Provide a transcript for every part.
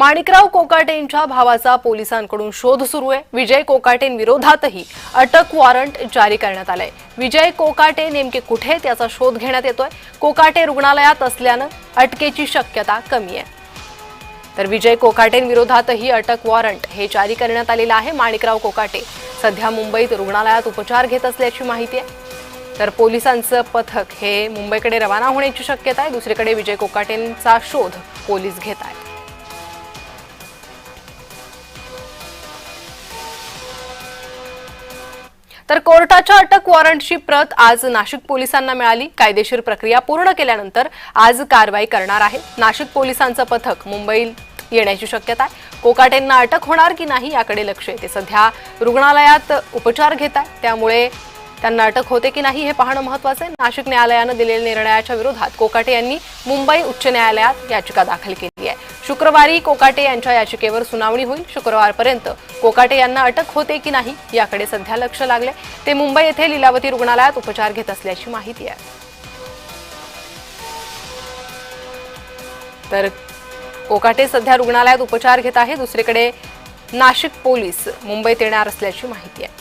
माणिकराव कोकाटेंच्या भावाचा पोलिसांकडून शोध सुरू आहे। विजय कोकाटेंविरोधातही अटक वॉरंट जारी करण्यात आलंय। विजय कोकाटे नेमके कुठे त्याचा शोध घेण्यात येतोय। कोकाटे रुग्णालयात असल्यानं अटकेची शक्यता कमी आहे। तर विजय कोकाटेंविरोधातही अटक वॉरंट हे जारी करण्यात आलेलं आहे। माणिकराव कोकाटे सध्या मुंबईत रुग्णालयात उपचार घेत असल्याची माहिती आहे। तर पोलिसांचं पथक हे मुंबईकडे रवाना होण्याची शक्यता आहे। दुसरीकडे विजय कोकाटेंचा शोध पोलीस घेत आहेत। तर कोर्टाच्या अटक वॉरंटची प्रत आज नाशिक पोलिसांना मिळाली। कायदेशीर प्रक्रिया पूर्ण केल्यानंतर आज कारवाई करणार आहे। नाशिक पोलिसांचं पथक मुंबईत येण्याची शक्यता आहे। कोकाटेंना अटक होणार की नाही याकडे लक्ष आहे। ते सध्या रुग्णालयात उपचार घेत आहेत, त्यामुळे त्यांना अटक होते की नाही हे पाहणं महत्त्वाचं आहे। नाशिक न्यायालयानं दिलेल्या निर्णयाच्या विरोधात कोकाटे यांनी मुंबई उच्च न्यायालयात याचिका दाखल केली आहे। शुक्रवारी कोकाटे यांच्या याचिकेवर सुनावणी होईल। शुक्रवारपर्यंत कोकाटे यांना अटक होते की नाही याकडे सध्या लक्ष लागले। ते मुंबई येथे लीलावती रुग्णालयात उपचार घेत असल्याची माहिती आहे। तर कोकाटे सध्या रुग्णालयात उपचार घेत आहे। दुसरीकडे नाशिक पोलीस मुंबईत येणार असल्याची माहिती आहे।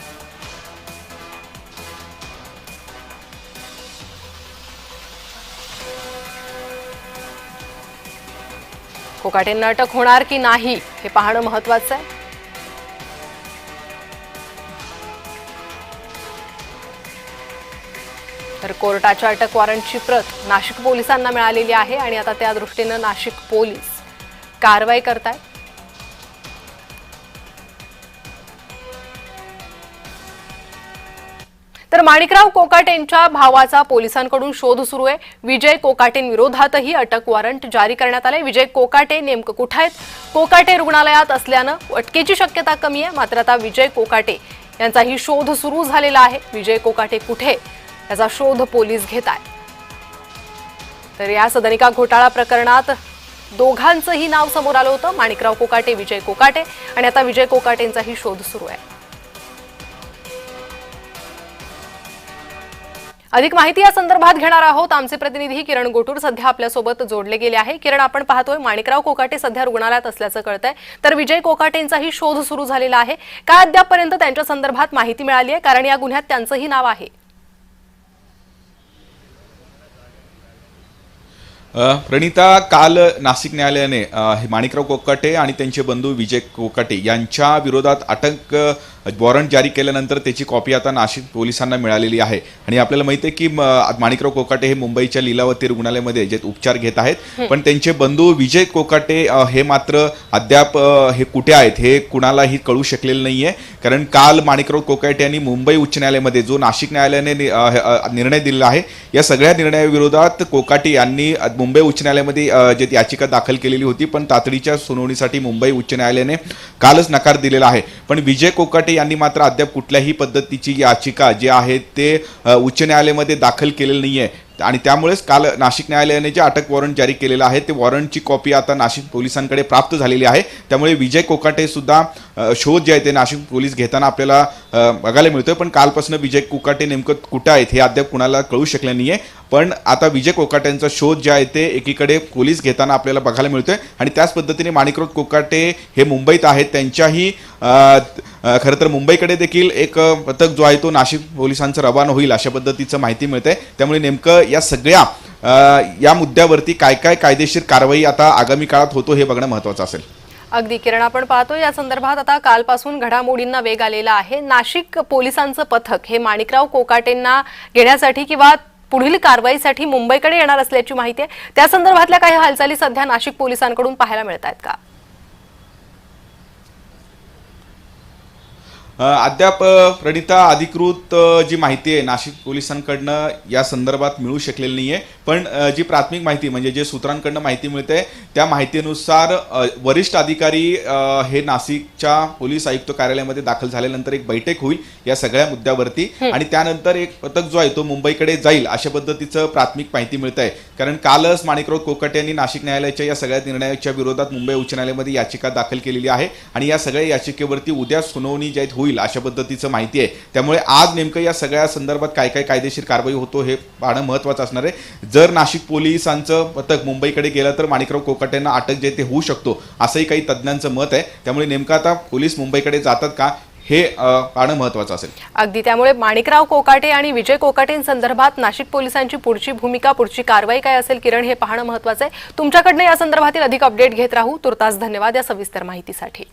कोकाटेंना अटक होणार की नाही हे पाहणं महत्त्वाचं आहे। तर कोर्टाच्या अटक वॉरंटची प्रत नाशिक पोलिसांना मिळालेली आहे आणि आता त्या दृष्टीनं नाशिक पोलीस कारवाई करतायत। तर माणिकराव कोकाटेंच्या भावाचा पोलिसांकडून शोध सुरू आहे। विजय कोकाटेंविरोधातही अटक वॉरंट जारी करण्यात आले। विजय कोकाटे नेमकं कुठे आहेत? कोकाटे रुग्णालयात असल्यानं अटकेची शक्यता कमी आहे। मात्र आता विजय कोकाटे यांचाही शोध सुरू झालेला आहे। विजय कोकाटे कुठे याचा शोध पोलीस घेत आहेत। तर या सदनिका घोटाळा प्रकरणात दोघांचंही नाव समोर आलं होतं, माणिकराव कोकाटे, विजय कोकाटे, आणि आता विजय कोकाटेंचाही शोध सुरू आहे। अधिक माहिती या संदर्भात घेणार आहोत। आमचे प्रतिनिधी किरण गोटूर सध्या आपल्यासोबत जोडले गेले आहे। किरण, आपण पाहतोय माणिकराव कोकाटे सध्या रुग्णालयात असल्याचं कळतंय, तर विजय कोकाटेंचाही शोध सुरू झालेला आहे। काय अद्यापपर्यंत त्यांच्या संदर्भात माहिती मिळाली आहे? कारण या गुन्ह्यात त्यांचंही नाव आहे। प्रणिता, काल नाशिक न्यायालयाने माणिकराव कोकाटे आणि त्यांचे बंधू विजय कोकाटे यांच्या विरोधात अटक वॉरंट जारी केल्यानंतर त्याची कॉपी आता नाशिक पोलिसांना मिळालेली आहे। आणि आपल्याला माहिती आहे की माणिकराव कोकाटे हे मुंबईच्या लीलावती रुग्णालयामध्ये जे उपचार घेत आहेत, पण त्यांचे बंधू विजय कोकाटे हे मात्र अद्याप हे कुठे आहेत हे कुणालाही कळू शकलेलं नाहीये। कारण काल माणिकराव कोकाटे यांनी मुंबई उच्च न्यायालयामध्ये जो नाशिक न्यायालयाने निर्णय दिलेला आहे, या सगळ्या निर्णयाविरोधात कोकाटे यांनी मुंबई उच्च न्यायालयामध्ये जे याचिका दाखल केलेली होती, पण तातडीच्या सुनावणीसाठी मुंबई उच्च न्यायालयाने कालच नकार दिलेला आहे। पण विजय कोकाटे यांनी मात्र अद्याप कुठल्याही पद्धतीची याचिका जी आहे ते उच्च न्यायालयामध्ये दाखल केलेली नाहीये। आणि त्यामुळेच काल नाशिक न्यायालयाने जे अटक वॉरंट जारी केलेलं आहे ते वॉरंटची कॉपी आता नाशिक पोलिसांकडे प्राप्त झालेली आहे। त्यामुळे विजय कोकाटे सुद्धा शोध जे आहे ते नाशिक पोलीस घेताना आपल्याला बघायला मिळतोय। पण कालपासून विजय कोकाटे नेमकं कुठं आहेत हे अद्याप कुणाला कळू शकलं नाहीये। पण आता विजय कोकाटेंचा शोध जे आहे ते एकीकडे पोलीस घेताना आपल्याला बघायला मिळतोय आणि त्याच पद्धतीने माणिकराव कोकाटे हे मुंबईत आहेत, त्यांच्याही खरं तर मुंबईकडे देखील एक पथक जो आहे तो नाशिक पोलिसांचं रवाना होईल अशा पद्धतीचं माहिती मिळते। त्यामुळे नेमकं या सगळ्या या मुद्द्यावरती काय काय कायदेशीर कारवाई आता आगामी काळात होतो हे बघणं महत्त्वाचं असेल। अगदी किरण, आपण पाहतो या संदर्भात आता कालपासून घडामोडींना वेग आलेला आहे। नाशिक पोलिसांचं पथक हे माणिकराव कोकाटेंना घेण्यासाठी किंवा पुढील कारवाईसाठी मुंबईकडे येणार असल्याची माहिती आहे। त्या संदर्भातल्या काही हालचाली सध्या नाशिक पोलिसांकडून पाहायला मिळत आहेत का? अद्याप प्रणिता अधिकृत जी माहिती आहे नाशिक पोलिसांकडनं या संदर्भात मिळू शकलेली नाहीये। पण जी प्राथमिक माहिती म्हणजे जे सूत्रांकडनं माहिती मिळते त्या माहितीनुसार वरिष्ठ अधिकारी हे नाशिकच्या पोलीस आयुक्त कार्यालयामध्ये दाखल झाल्यानंतर एक बैठक होईल या सगळ्या मुद्द्यावरती आणि त्यानंतर एक पथक जो आहे तो मुंबईकडे जाईल अशा पद्धतीचं प्राथमिक माहिती मिळत आहे। कारण कालच माणिकराव कोकाटे यांनी नाशिक न्यायालयाच्या या सगळ्या निर्णयाच्या विरोधात मुंबई उच्च न्यायालयामध्ये याचिका दाखल केलेली आहे आणि या सगळ्या याचिकेवरती उद्या सुनावणी जी होईल अशा पद्धतीचं माहिती आहे। त्यामुळे आज नेमकं या सगळ्या संदर्भात काय काय कायदेशीर कारवाई होतो हे पाहणं महत्त्वाचं असणार आहे। जर नाशिक पोलिसांचं पथक मुंबईकडे गेलं तर माणिकराव कोकाटेंना अटक जे ते होऊ शकतो असंही काही तज्ज्ञांचं मत आहे. त्यामुळे नेमकं आता पोलीस मुंबईकडे जातात का हे पाहणं महत्त्वाचं असेल. अगदी, त्यामुळे माणिकराव कोकाटे आणि विजय कोकाटेंसंदर्भात नाशिक पोलिसांची पुढची भूमिका, पुढची कारवाई काय असेल किरण, हे पाहणं महत्त्वाचं आहे. तुमच्याकडनं या संदर्भातील अधिक अपडेट घेत राहू. तुर्तास धन्यवाद या सविस्तर माहितीसाठी.